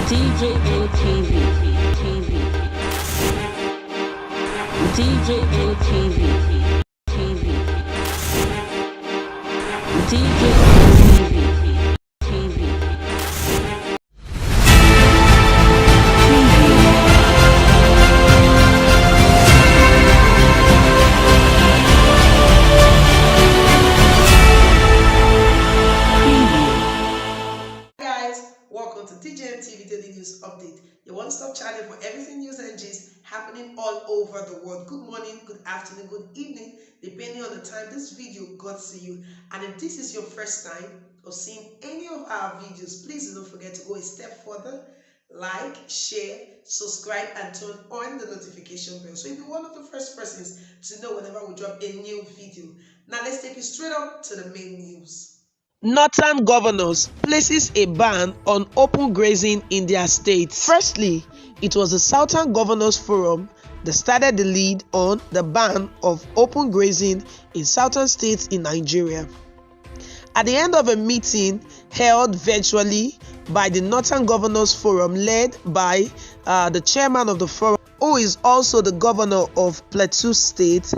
DJ ATV, TV, DJ ATV, TV, DJ ATV, TV. Welcome to TJMTV Daily News Update, your one-stop channel for everything news and gist happening all over the world. Good morning, good afternoon, good evening, depending on the time this video got to you. And if this is your first time of seeing any of our videos, please don't forget to go a step further, like, share, subscribe, and turn on the notification bell so you'll be one of the first persons to know whenever we drop a new video. Now let's take you straight up to the main news. Northern governors places a ban on open grazing in their states. Firstly, it was the Southern Governors Forum that started the lead on the ban of open grazing in southern states in Nigeria. At the end of a meeting held virtually by the Northern Governors Forum led by the chairman of the forum, who is also the governor of Plateau State,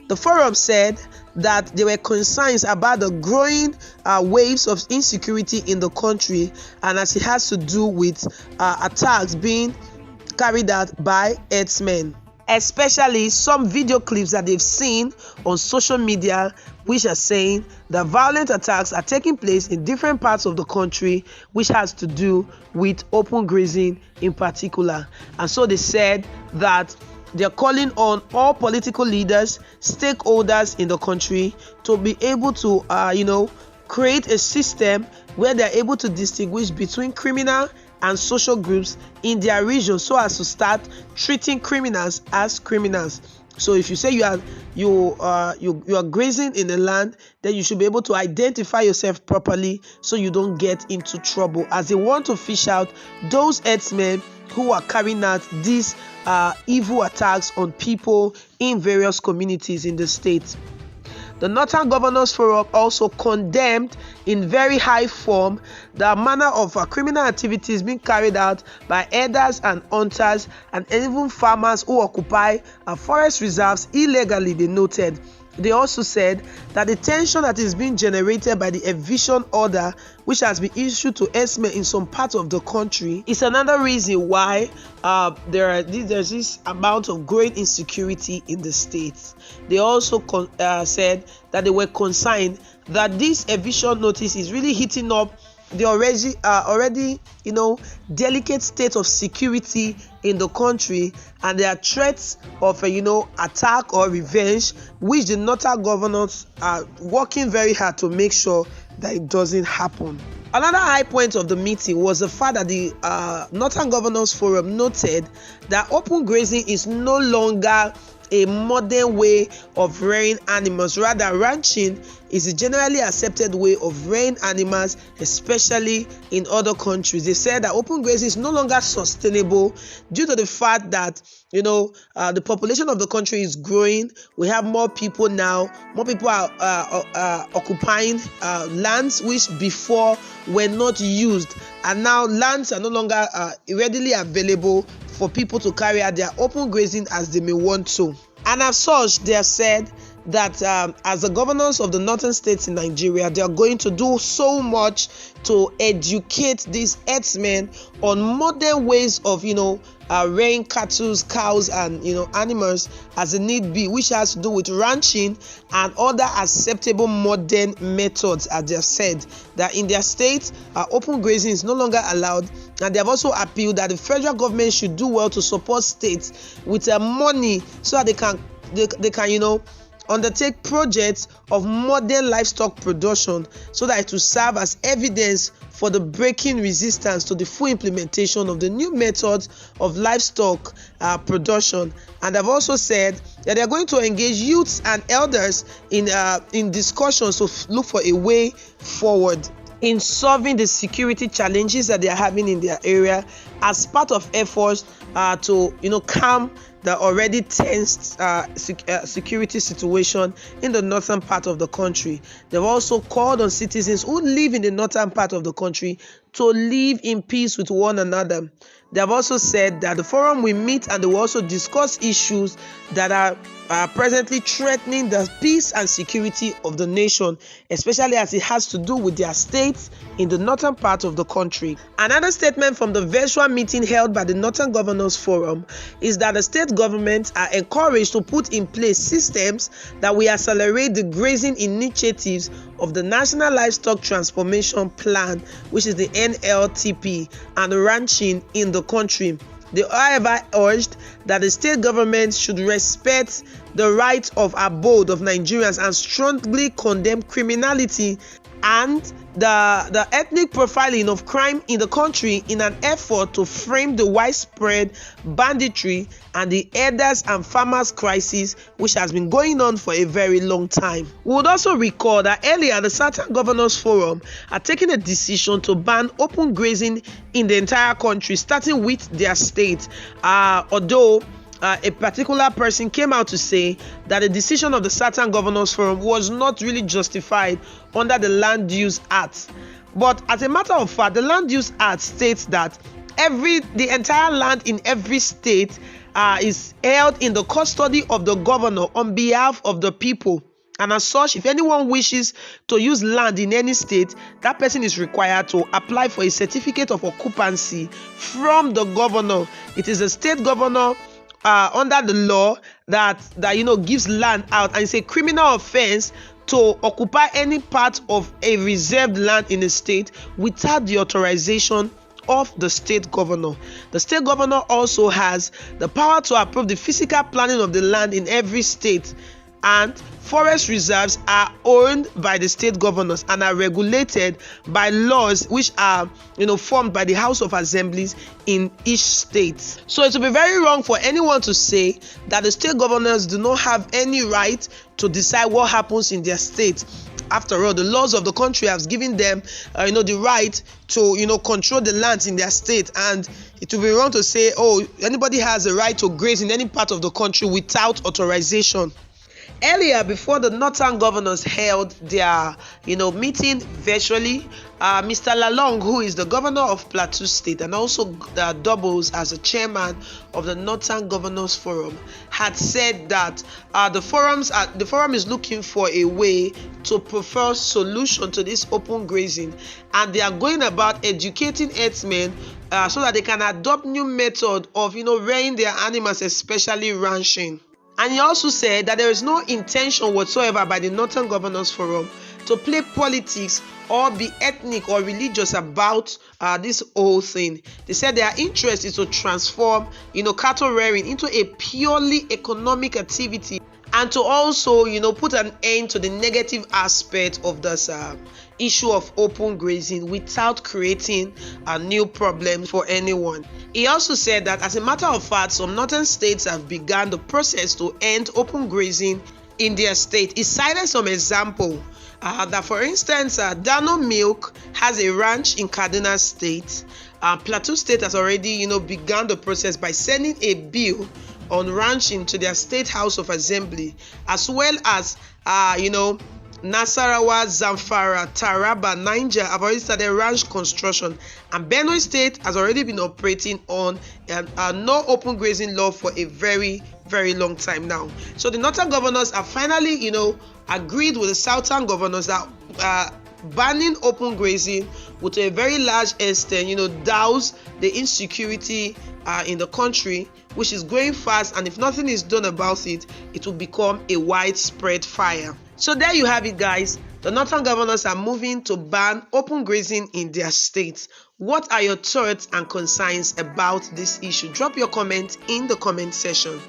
the forum said that there were concerns about the growing waves of insecurity in the country, and as it has to do with attacks being carried out by herdsmen, especially some video clips that they've seen on social media which are saying that violent attacks are taking place in different parts of the country, which has to do with open grazing in particular. And so they said that they're calling on all political leaders, stakeholders in the country to be able to, create a system where they're able to distinguish between criminal and social groups in their region, so as to start treating criminals as criminals. So if you say you are grazing in a land, then you should be able to identify yourself properly so you don't get into trouble, as they want to fish out those herdsmen who are carrying out these evil attacks on people in various communities in the state. The Northern Governors Forum also condemned in very high form the manner of criminal activities being carried out by herders and hunters and even farmers who occupy forest reserves illegally, they noted. They also said that the tension that is being generated by the eviction order, which has been issued to herdsmen in some parts of the country, is another reason why there's this amount of growing insecurity in the states. They also said that they were concerned that this eviction notice is really hitting up the already delicate state of security in the country, and there are threats of attack or revenge, which the Northern governors are working very hard to make sure that it doesn't happen. Another high point of the meeting was the fact that the Northern Governors Forum noted that open grazing is no longer a modern way of rearing animals. Rather, ranching is a generally accepted way of rearing animals, especially in other countries. They said that open grazing is no longer sustainable due to the fact that the population of the country is growing. We have more people now. More people are occupying lands which before were not used, and now lands are no longer readily available for people to carry out their open grazing as they may want to. And as such, they have said that as the governors of the northern states in Nigeria, they are going to do so much to educate these herdsmen on modern ways of rearing cattle, cows, and animals as the need be, which has to do with ranching and other acceptable modern methods. As they have said that in their state, open grazing is no longer allowed, and they have also appealed that the federal government should do well to support states with money so that they can undertake projects of modern livestock production, so that it will serve as evidence for the breaking resistance to the full implementation of the new methods of livestock production. And they've also said that they're going to engage youths and elders in discussions to look for a way forward in solving the security challenges that they are having in their area, as part of efforts to calm the already tensed security situation in the northern part of the country. They've also called on citizens who live in the northern part of the country to live in peace with one another. They have also said that the forum will meet and they will also discuss issues that are presently threatening the peace and security of the nation, especially as it has to do with their states in the northern part of the country. Another statement from the virtual meeting held by the Northern Governors Forum is that the state governments are encouraged to put in place systems that will accelerate the grazing initiatives of the National Livestock Transformation Plan, which is the NLTP, and ranching in the country. They, however, urged that the state government should respect the right of abode of Nigerians and strongly condemn criminality and the ethnic profiling of crime in the country in an effort to frame the widespread banditry and the herders and farmers crisis which has been going on for a very long time. We would also recall that earlier the Southern Governors Forum had taken a decision to ban open grazing in the entire country, starting with their state, although a particular person came out to say that the decision of the Southern Governors Forum was not really justified under the Land Use Act. But as a matter of fact, the Land Use Act states that the entire land in every state is held in the custody of the governor on behalf of the people. And as such, if anyone wishes to use land in any state, that person is required to apply for a certificate of occupancy from the governor. It is the state governor under the law that gives land out, and it's a criminal offense to occupy any part of a reserved land in a state without the authorization of the state governor. The state governor also has the power to approve the physical planning of the land in every state, and forest reserves are owned by the state governors and are regulated by laws which are formed by the House of Assemblies in each state. So it would be very wrong for anyone to say that the state governors do not have any right to decide what happens in their state. After all, the laws of the country have given them the right to control the lands in their state, and it would be wrong to say, oh, anybody has a right to graze in any part of the country without authorization. Earlier, before the Northern Governors held their meeting virtually, Mr. Lalong, who is the governor of Plateau State and also doubles as the chairman of the Northern Governors Forum, had said that the forum is looking for a way to prefer solution to this open grazing, and they are going about educating herdsmen so that they can adopt new method of rearing their animals, especially ranching. And he also said that there is no intention whatsoever by the Northern Governors Forum to play politics or be ethnic or religious about this whole thing. They said their interest is to transform cattle rearing into a purely economic activity, and to also put an end to the negative aspect of this issue of open grazing without creating new problems for anyone. He also said that as a matter of fact, some northern states have begun the process to end open grazing in their state. He cited some example that, for instance, Dano Milk has a ranch in Kaduna State. Plateau State has already begun the process by sending a bill on ranching to their state House of Assembly, as well as Nasarawa, Zamfara, Taraba, Niger have already started ranch construction, and Benue State has already been operating on a no open grazing law for a very, very long time now. So the Northern Governors have finally, agreed with the Southern Governors that banning open grazing would to a very large extent, douse the insecurity in the country, which is going fast, and if nothing is done about it, it will become a widespread fire. So there you have it, guys. The Northern Governors are moving to ban open grazing in their states. What are your thoughts and concerns about this issue? Drop your comment in the comment section.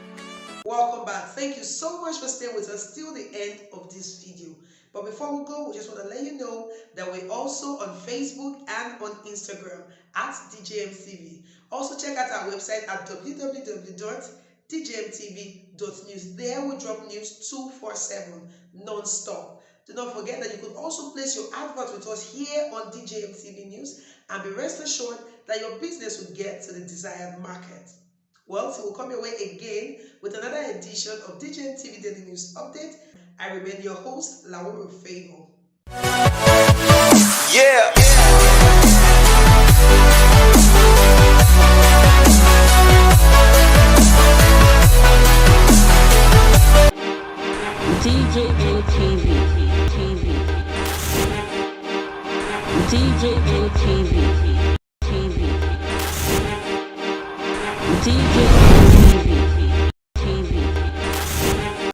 Welcome back. Thank you so much for staying with us till the end of this video. But before we go, we just want to let you know that we're also on Facebook and on Instagram at DJMTV. Also check out our website at www.djmtv.news. There we drop news 247 non-stop. Do not forget that you could also place your advert with us here on DJMTV News, and be rest assured that your business will get to the desired market. Well, so we'll come your way again with another edition of DJMTV Daily News Update. I remain your host, Laura Favor. Yeah. DJ ATV. TV. DJ